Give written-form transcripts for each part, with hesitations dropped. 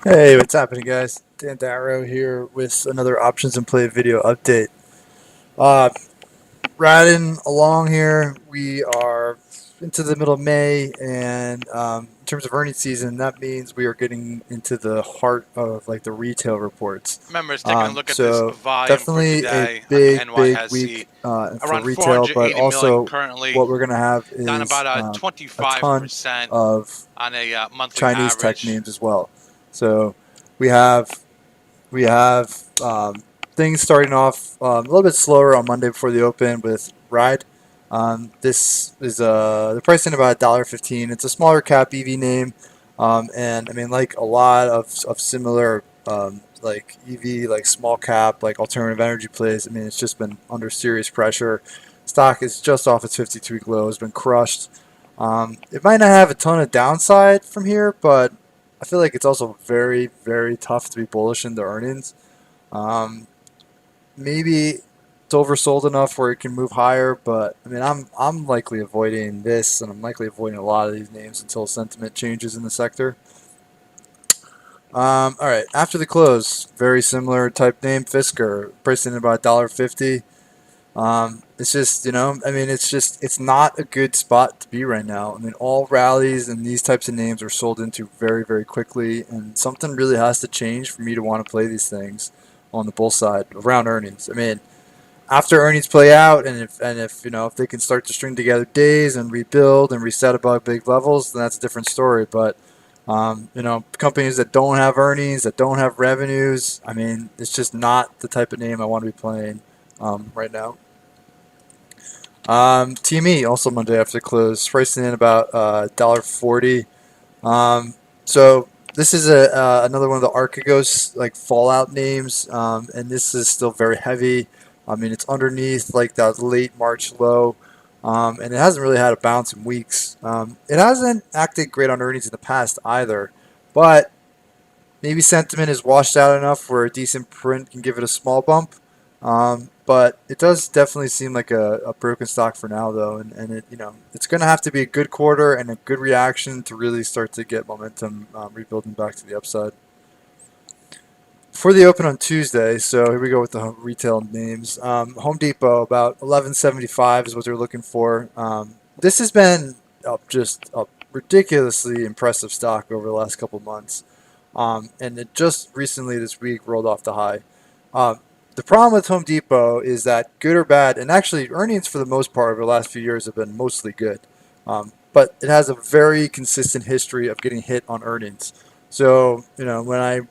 Hey, what's happening, guys? Dan Darrow here with another Options and Play video update. Uh, Riding along here, we are into the middle of May, and in terms of earnings season, that means we are getting into the heart of like the retail reports. Remember, it's taking a look at this So volume for definitely a today on the big NYSE. week for Around retail, but 480 million also currently, what we're going to have down is about a a ton 25% of on a monthly Chinese tech average. names as well. So we have we have things starting off a little bit slower on Monday before the open with Ride. This is the price in about $1.15. It's a smaller cap EV name, and I mean like a lot of similar like EV like small cap like alternative energy plays. I mean it's just been under serious pressure. Stock is just off its 52-week low. Has been crushed. It might not have a ton of downside from here, but I feel like it's also very tough to be bullish in the earnings. Um, Maybe it's oversold enough where it can move higher, but I mean, I'm likely avoiding this, and I'm likely avoiding a lot of these names until sentiment changes in the sector. All right, after the close, very similar type name, Fisker, priced in about $1.50. It's just, I mean, it's not a good spot to be right now. I mean, all rallies and these types of names are sold into very quickly, and something really has to change for me to want to play these things on the bull side around earnings. I mean, after earnings play out, and if if they can start to string together days and rebuild and reset above big levels, then that's a different story. But companies that don't have earnings, that don't have revenues, I mean, it's just not the type of name I want to be playing right now. TME also Monday after close, pricing in about $1.40. So this is another one of the Archegos like Fallout names, and this is still very heavy. I mean, it's underneath like that late March low, and it hasn't really had a bounce in weeks. It hasn't acted great on earnings in the past either, but maybe sentiment is washed out enough where a decent print can give it a small bump. But it does definitely seem like a broken stock for now, though, and it's going to have to be a good quarter and a good reaction to really start to get momentum rebuilding back to the upside. For the open on Tuesday, so here we go with the retail names. Home Depot about 11.75 is what they're looking for. This has been just a ridiculously impressive stock over the last couple months. And it just recently this week rolled off the high. The problem with Home Depot is that good or bad, and actually earnings for the most part over the last few years have been mostly good, but it has a very consistent history of getting hit on earnings. So when I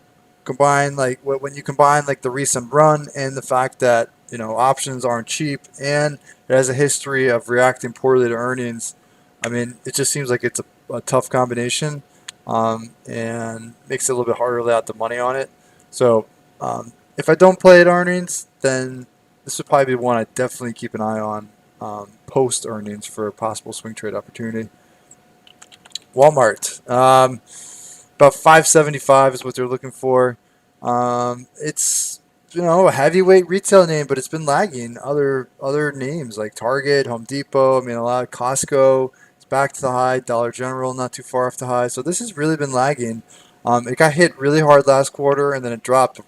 combine like when you combine like the recent run and the fact that options aren't cheap and it has a history of reacting poorly to earnings, I mean it just seems like it's a tough combination, and makes it a little bit harder to lay out the money on it. So if I don't play at earnings, then this would probably be one I definitely keep an eye on post earnings for a possible swing trade opportunity. Walmart, about 5.75 is what they're looking for. It's a heavyweight retail name, but it's been lagging other names like Target, Home Depot. I mean, a lot of Costco. It's back to the high. Dollar General not too far off the high. So this has really been lagging. It got hit really hard last quarter, and then it dropped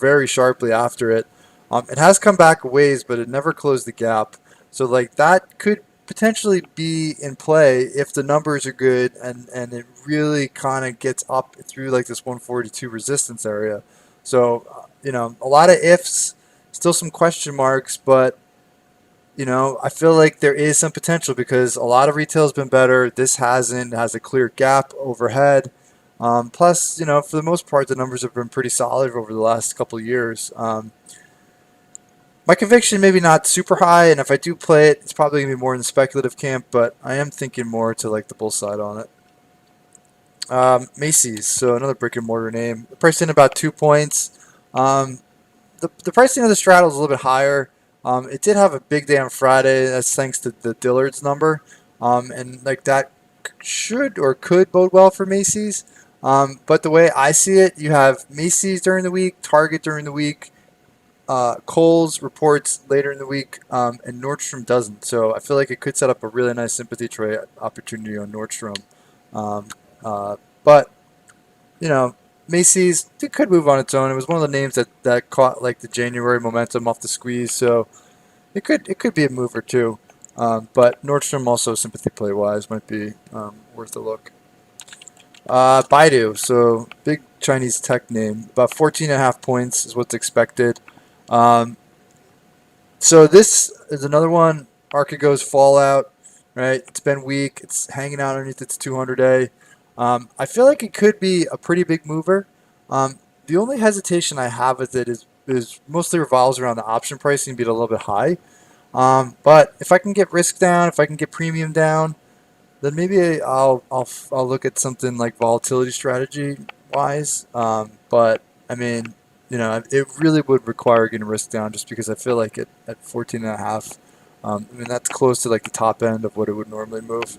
very sharply after it. It has come back a ways, but it never closed the gap. So like that could potentially be in play if the numbers are good and it really kind of gets up through like this 142 resistance area. So a lot of ifs, still some question marks, but I feel like there is some potential because a lot of retail has been better. This hasn't. It has a clear gap overhead. Plus, for the most part, the numbers have been pretty solid over the last couple of years. My conviction maybe not super high, and if I do play it, it's probably gonna be more in the speculative camp. But I am thinking more to like the bull side on it. Macy's, so another brick and mortar name, priced in about 2 points. Um, the pricing of the straddle is a little bit higher. It did have a big day on Friday. That's thanks to the Dillard's number, and like that should or could bode well for Macy's. But the way I see it, you have Macy's during the week, Target during the week, Kohl's reports later in the week, and Nordstrom doesn't. So I feel like it could set up a really nice sympathy trade opportunity on Nordstrom. Um, uh, but you know, Macy's, it could move on its own. It was one of the names that caught like the January momentum off the squeeze, so it could be a move or two. But Nordstrom also sympathy play wise might be worth a look. Baidu, so big Chinese tech name, about 14.5 points is what's expected. Um, so this is another one. Archegos Fallout, right? It's been weak. It's hanging out underneath its 200-day. I feel like it could be a pretty big mover. The only hesitation I have with it is mostly revolves around the option pricing being a little bit high. But if I can get risk down, if I can get premium down, then maybe I'll look at something like volatility strategy wise. But I mean, it really would require getting risk down just because I feel like at 14 and a half, I mean, that's close to like the top end of what it would normally move.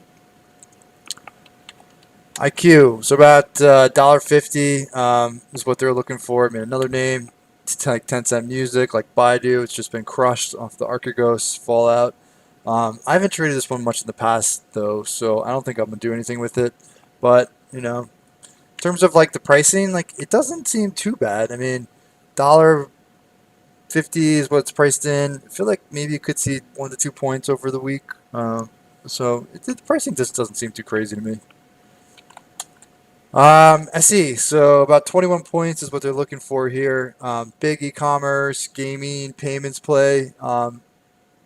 IQ, so about $1.50 is what they're looking for. I mean, another name, it's like 10-cent music, like Baidu. It's just been crushed off the Archegos Fallout. I haven't traded this one much in the past though, so I don't think I'm gonna do anything with it. But in terms of like the pricing, like it doesn't seem too bad. I mean, $1.50 is what it's priced in. I feel like maybe you could see 1 to 2 points over the week. The pricing just doesn't seem too crazy to me. I see. So about 21 points is what they're looking for here. Big e-commerce, gaming, payments play.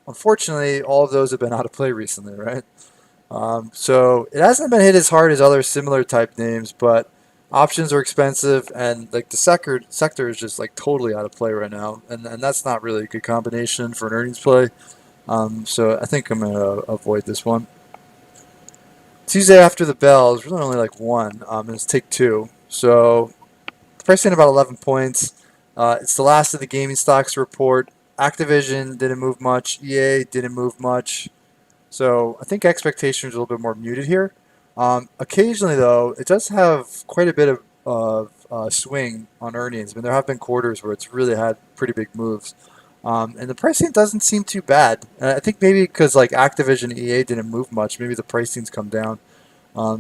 Unfortunately, all of those have been out of play recently, right? So it hasn't been hit as hard as other similar type names, but options are expensive, and like the sector is just like totally out of play right now, and that's not really a good combination for an earnings play. So I think I'm gonna avoid this one. Tuesday after the bell is really only like one, and it's take two. So the price in about 11 points. It's the last of the gaming stocks to report. Activision didn't move much. EA didn't move much. So I think expectations are a little bit more muted here. Occasionally, though, it does have quite a bit of swing on earnings. I mean, there have been quarters where it's really had pretty big moves. And the pricing doesn't seem too bad. I think maybe because like Activision and EA didn't move much, maybe the pricing's come down.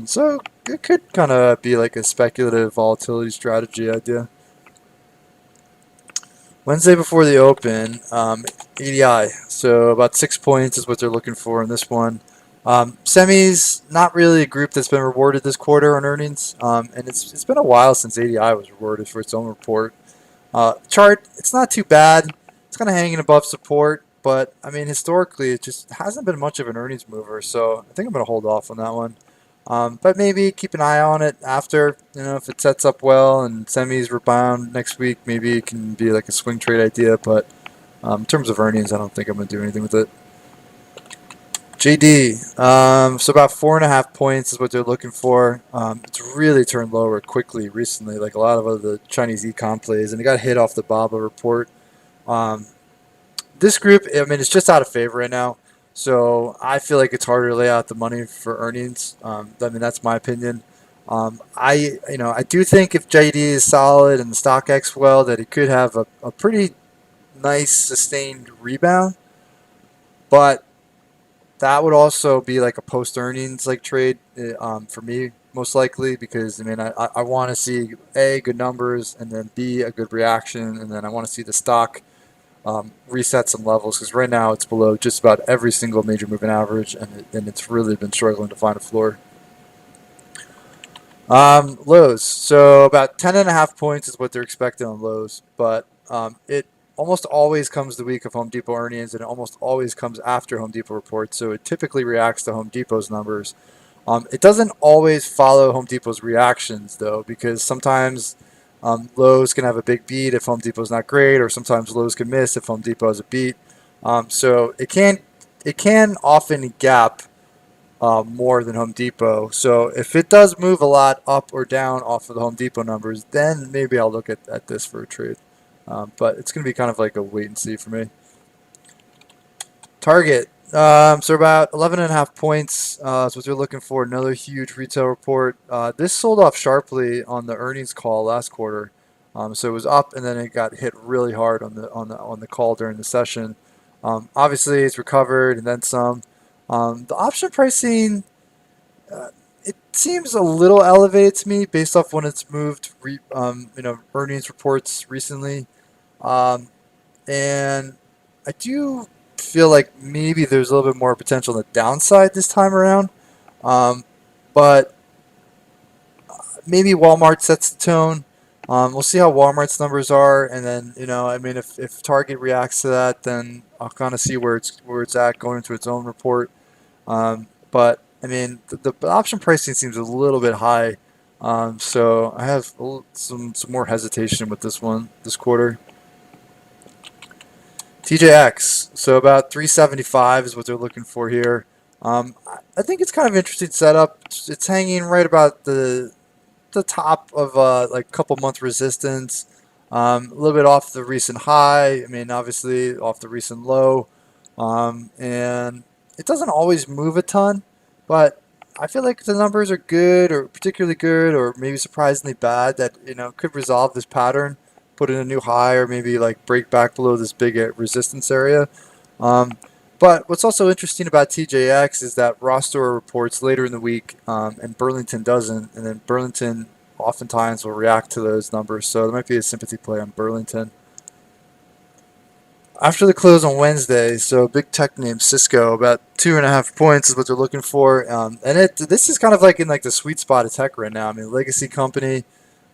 So it could kind of be like a speculative volatility strategy idea. Wednesday before the open, ADI. So about 6 points is what they're looking for in this one. Semis, not really a group that's been rewarded this quarter on earnings, and it's been a while since ADI was rewarded for its own report. Chart, it's not too bad. It's kind of hanging above support, but I mean historically it just hasn't been much of an earnings mover. So I think I'm going to hold off on that one. But maybe keep an eye on it after, if it sets up well and semis rebound next week, maybe it can be like a swing trade idea. But in terms of earnings, I don't think I'm going to do anything with it. JD, so about 4.5 points is what they're looking for. It's really turned lower quickly recently, like a lot of other Chinese econ plays, and it got hit off the BABA report. Um, this group, I mean, it's just out of favor right now. So I feel like it's harder to lay out the money for earnings. I mean, that's my opinion. I do think if JD is solid and the stock acts well, that it could have a pretty nice sustained rebound. But that would also be like a post earnings like trade for me most likely because I mean I want to see a good numbers and then b a good reaction and then I want to see the stock reset some levels because right now it's below just about every single major moving average and it's really been struggling to find a floor. Lows. So about 10.5 points is what they're expecting on lows, but it almost always comes the week of Home Depot earnings and it almost always comes after Home Depot reports. So it typically reacts to Home Depot's numbers. It doesn't always follow Home Depot's reactions though, because sometimes Lowe's can have a big beat if Home Depot's not great, or sometimes Lowe's can miss if Home Depot has a beat. So it can often gap more than Home Depot. So if it does move a lot up or down off of the Home Depot numbers, then maybe I'll look at this for a trade. But it's going to be kind of like a wait and see for me. Target. So about 11.5 points is what they're looking for. Another huge retail report. This sold off sharply on the earnings call last quarter. So it was up and then it got hit really hard on the call during the session. Obviously, it's recovered and then some. The option pricing, it seems a little elevated to me based off when it's moved, earnings reports recently. Um, and I do feel like maybe there's a little bit more potential on the downside this time around. Um, but maybe Walmart sets the tone. We'll see how Walmart's numbers are, and then I mean, if Target reacts to that, then I'll kind of see where it's at going into its own report. But I mean, the option pricing seems a little bit high, so I have some more hesitation with this one this quarter. TJX, so about 375 is what they're looking for here. I think it's kind of interesting setup. It's hanging right about the top of like a couple month resistance. A little bit off the recent high. I mean, obviously off the recent low, and it doesn't always move a ton, but I feel like the numbers are good, or particularly good, or maybe surprisingly bad. That could resolve this pattern, put in a new high, or maybe like break back below this big resistance area. Um, but what's also interesting about TJX is that Ross Store reports later in the week, and Burlington doesn't, and then Burlington oftentimes will react to those numbers. So there might be a sympathy play on Burlington. After the close on Wednesday, so big tech name Cisco, about 2.5 points is what they're looking for, and this is kind of like in like the sweet spot of tech right now. I mean, legacy company,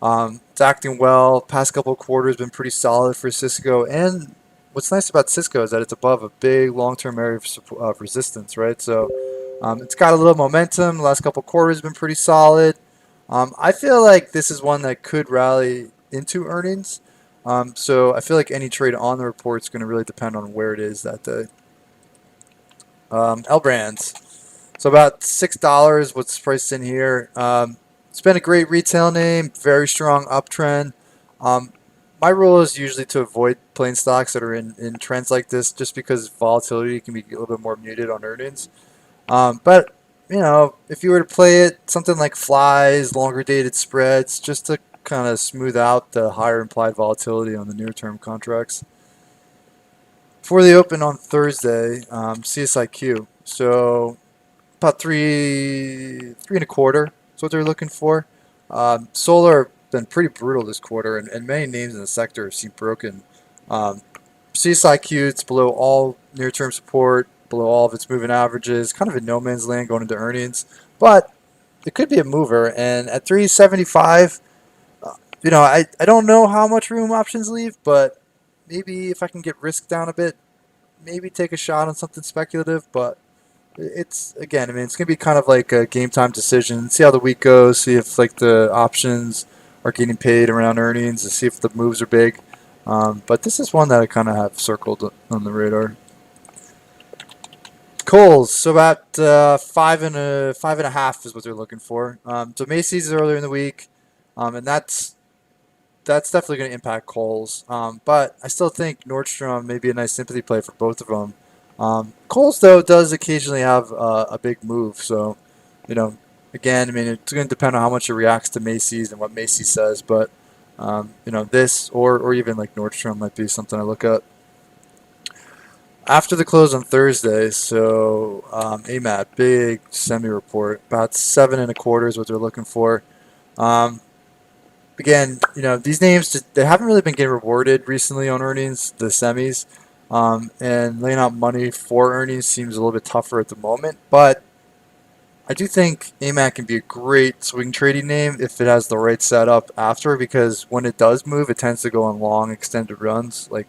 it's acting well. Past couple of quarters been pretty solid for Cisco, and what's nice about Cisco is that it's above a big long-term area of resistance, right? So it's got a little momentum. The last couple of quarters been pretty solid. I feel like this is one that could rally into earnings. So I feel like any trade on the report is going to really depend on where it is that day. L Brands. So about $6, what's priced in here. It's been a great retail name, very strong uptrend. Um, my rule is usually to avoid playing stocks that are in trends like this just because volatility can be a little bit more muted on earnings. But if you were to play it, something like flies, longer dated spreads, just to kind of smooth out the higher implied volatility on the near-term contracts. For the open on Thursday, CSIQ. So about three and a quarter is what they're looking for. Solar been pretty brutal this quarter, and many names in the sector seem broken. Um, CSIQ, it's below all near-term support, below all of its moving averages, kind of in no man's land going into earnings, but it could be a mover. And at 375, I don't know how much room options leave, but maybe if I can get risk down a bit, maybe take a shot on something speculative. But it's again, I mean, it's gonna be kind of like a game time decision. See how the week goes. See if like the options are getting paid around earnings, and see if the moves are big. But this is one that I kind of have circled on the radar. Coles, so about 5.5 is what they're looking for. So Macy's is earlier in the week, and that's definitely going to impact Kohl's. But I still think Nordstrom may be a nice sympathy play for both of them. Kohl's, though, does occasionally have a big move. So, you know, again, I mean, it's going to depend on how much it reacts to Macy's and what Macy's says. But, this or even like Nordstrom might be something I look at. After the close on Thursday, so AMAT, big semi report, about 7.25 is what they're looking for. Um, Again, these names they haven't really been getting rewarded recently on earnings, the semis, and laying out money for earnings seems a little bit tougher at the moment. But I do think AMAC can be a great swing trading name if it has the right setup after, because when it does move, it tends to go on long extended runs, like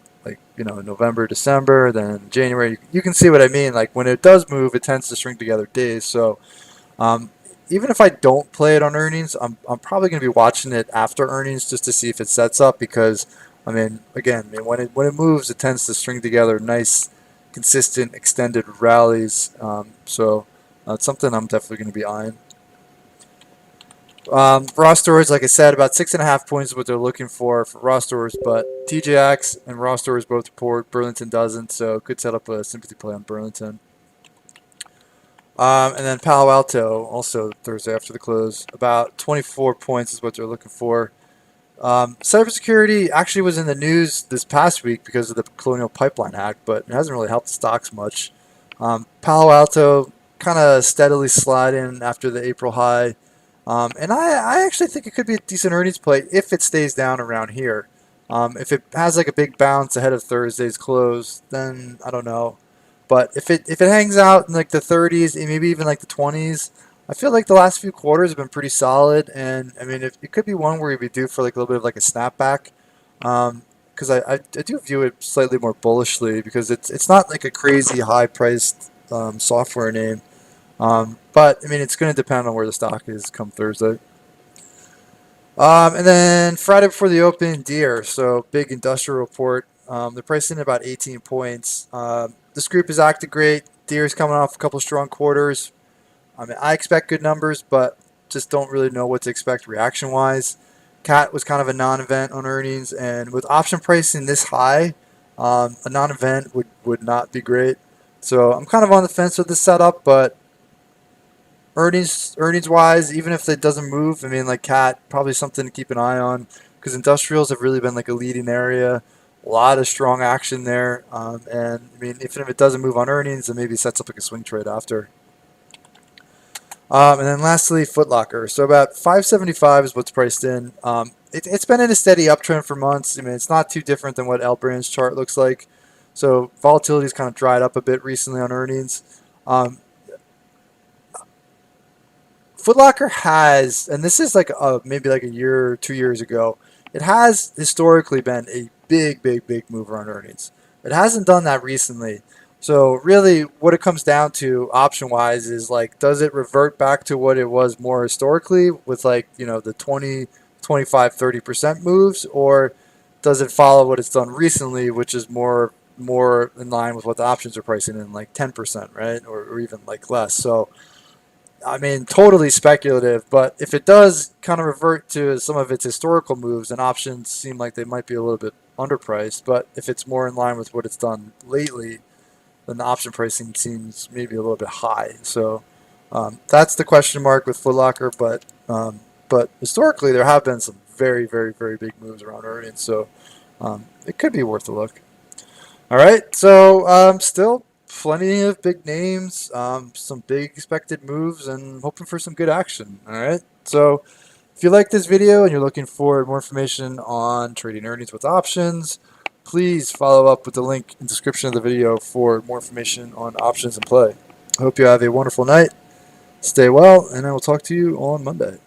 November, December, then January. You can see what I mean. Like when it does move, it tends to string together days. So um, even if I don't play it on earnings, I'm probably going to be watching it after earnings just to see if it sets up, because I mean, again, when it moves, it tends to string together nice, consistent, extended rallies. So it's something I'm definitely going to be eyeing. Raw stores, like I said, about 6.5 points is what they're looking for raw stores, but TJX and raw stores both report. Burlington doesn't, so could set up a sympathy play on Burlington. And then Palo Alto, also Thursday after the close, about 24 points is what they're looking for. Cybersecurity actually was in the news this past week because of the Colonial Pipeline hack, but it hasn't really helped the stocks much. Palo Alto, kind of steadily sliding after the April high. And I actually think it could be a decent earnings play if it stays down around here. If it has like a big bounce ahead of Thursday's close, then I don't know. But if it hangs out in like the 30s and maybe even like the 20s, I feel like the last few quarters have been pretty solid. And I mean, it could be one where you'd be due for like a little bit of like a snapback. Because I do view it slightly more bullishly because it's not like a crazy high priced software name. But I mean, it's going to depend on where the stock is come Thursday. And then Friday before the open, Deere. So big industrial report. They're priced in about 18 points. This group has acted great. Deere's coming off a couple strong quarters. I mean, I expect good numbers, but just don't really know what to expect reaction-wise. Cat was kind of a non-event on earnings, and with option pricing this high, a non-event would not be great. So I'm kind of on the fence with this setup, but earnings wise, even if it doesn't move, I mean, like Cat, probably something to keep an eye on because industrials have really been like a leading area. A lot of strong action there, and I mean, even if it doesn't move on earnings, it maybe sets up like a swing trade after. And then lastly, Foot Locker. So about 575 is what's priced in. It's been in a steady uptrend for months. I mean, it's not too different than what L Brand's chart looks like. So volatility's kind of dried up a bit recently on earnings. Foot Locker has, and this is like maybe like a year or 2 years ago, it has historically been a big mover on earnings. It hasn't done that recently. So really what it comes down to option wise is like, does it revert back to what it was more historically with like, the 20, 25, 30% moves, or does it follow what it's done recently, which is more in line with what the options are pricing in, like 10%, right? Or even like less. So I mean, totally speculative, but if it does kind of revert to some of its historical moves, then options seem like they might be a little bit underpriced. But if it's more in line with what it's done lately, then the option pricing seems maybe a little bit high. So that's the question mark with Foot Locker. But historically, there have been some very big moves around earnings, so it could be worth a look. All right, so still plenty of big names, some big expected moves, and hoping for some good action. All right, so if you like this video and you're looking for more information on trading earnings with options, please follow up with the link in the description of the video for more information on options and play. I hope you have a wonderful night. Stay well, and I will talk to you on Monday.